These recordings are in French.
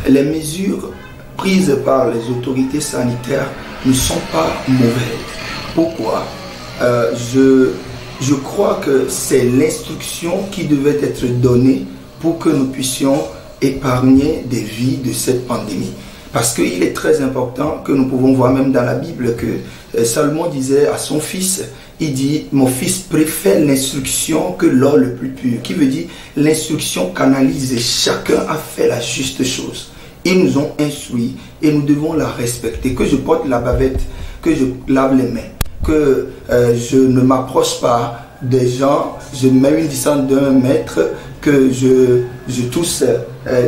les mesures prises par les autorités sanitaires ne sont pas mauvaises. Pourquoi? Je crois que c'est l'instruction qui devait être donnée pour que nous puissions épargner des vies de cette pandémie. Parce qu'il est très important que nous pouvons voir même dans la Bible que Salomon disait à son fils, il dit, mon fils préfère l'instruction que l'or le plus pur. Qui veut dire, l'instruction canalise chacun a fait la juste chose. Ils nous ont instruits et nous devons la respecter. Que je porte la bavette, que je lave les mains, que je ne m'approche pas des gens, je mets une distance d'1 mètre, que je tousse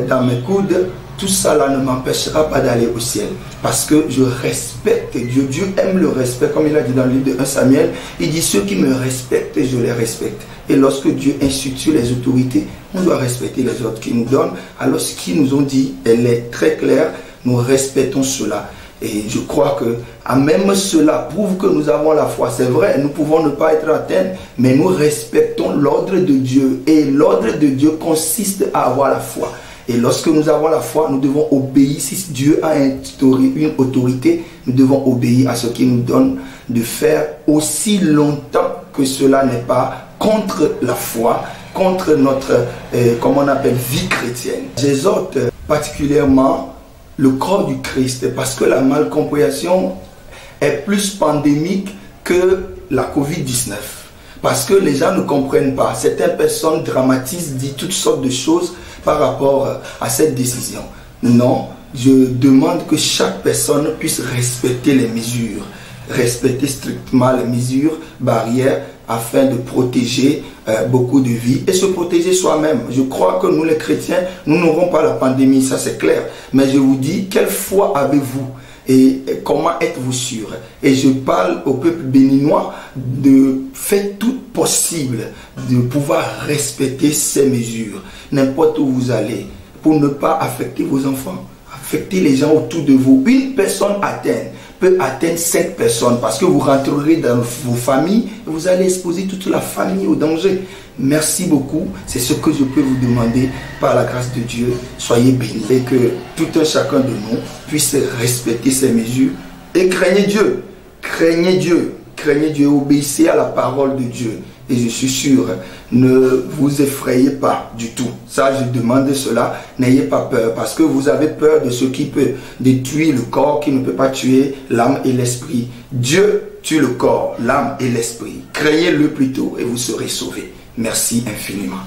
dans mes coudes. Tout ça là ne m'empêchera pas d'aller au ciel. Parce que je respecte Dieu. Dieu aime le respect. Comme il a dit dans le livre de 1 Samuel, il dit ceux qui me respectent, je les respecte. Et lorsque Dieu institue les autorités, on doit respecter les ordres qu'il nous donne. Alors ce qu'ils nous ont dit, elle est très claire. Nous respectons cela. Et je crois que même cela prouve que nous avons la foi. C'est vrai, nous pouvons ne pas être atteints, mais nous respectons l'ordre de Dieu. Et l'ordre de Dieu consiste à avoir la foi. Et lorsque nous avons la foi, nous devons obéir. Si Dieu a instauré une autorité, nous devons obéir à ce qu'il nous donne de faire aussi longtemps que cela n'est pas contre la foi, contre notre, comment on appelle, vie chrétienne. J'exhorte particulièrement le corps du Christ parce que la malcompréhension est plus pandémique que la Covid-19. Parce que les gens ne comprennent pas. Certaines personnes dramatisent, disent toutes sortes de choses par rapport à cette décision. Non, je demande que chaque personne puisse respecter les mesures, respecter strictement les mesures barrières afin de protéger beaucoup de vies et se protéger soi-même. Je crois que nous les chrétiens, nous n'aurons pas la pandémie, ça c'est clair. Mais je vous dis, quelle foi avez-vous? Et comment êtes-vous sûr? Et je parle au peuple béninois de faire tout possible de pouvoir respecter ces mesures, n'importe où vous allez, pour ne pas affecter vos enfants, affecter les gens autour de vous. Une personne atteinte peut atteindre 5 personnes parce que vous rentrerez dans vos familles et vous allez exposer toute la famille au danger. Merci beaucoup, c'est ce que je peux vous demander par la grâce de Dieu. Soyez bénis et que tout un chacun de nous puisse respecter ces mesures et craignez Dieu, craignez Dieu, craignez Dieu, obéissez à la parole de Dieu. Et je suis sûr, ne vous effrayez pas du tout. Ça, je demande cela, n'ayez pas peur parce que vous avez peur de ce qui peut détruire le corps, qui ne peut pas tuer l'âme et l'esprit. Dieu tue le corps, l'âme et l'esprit. Craignez-le plutôt et vous serez sauvés. Merci infiniment.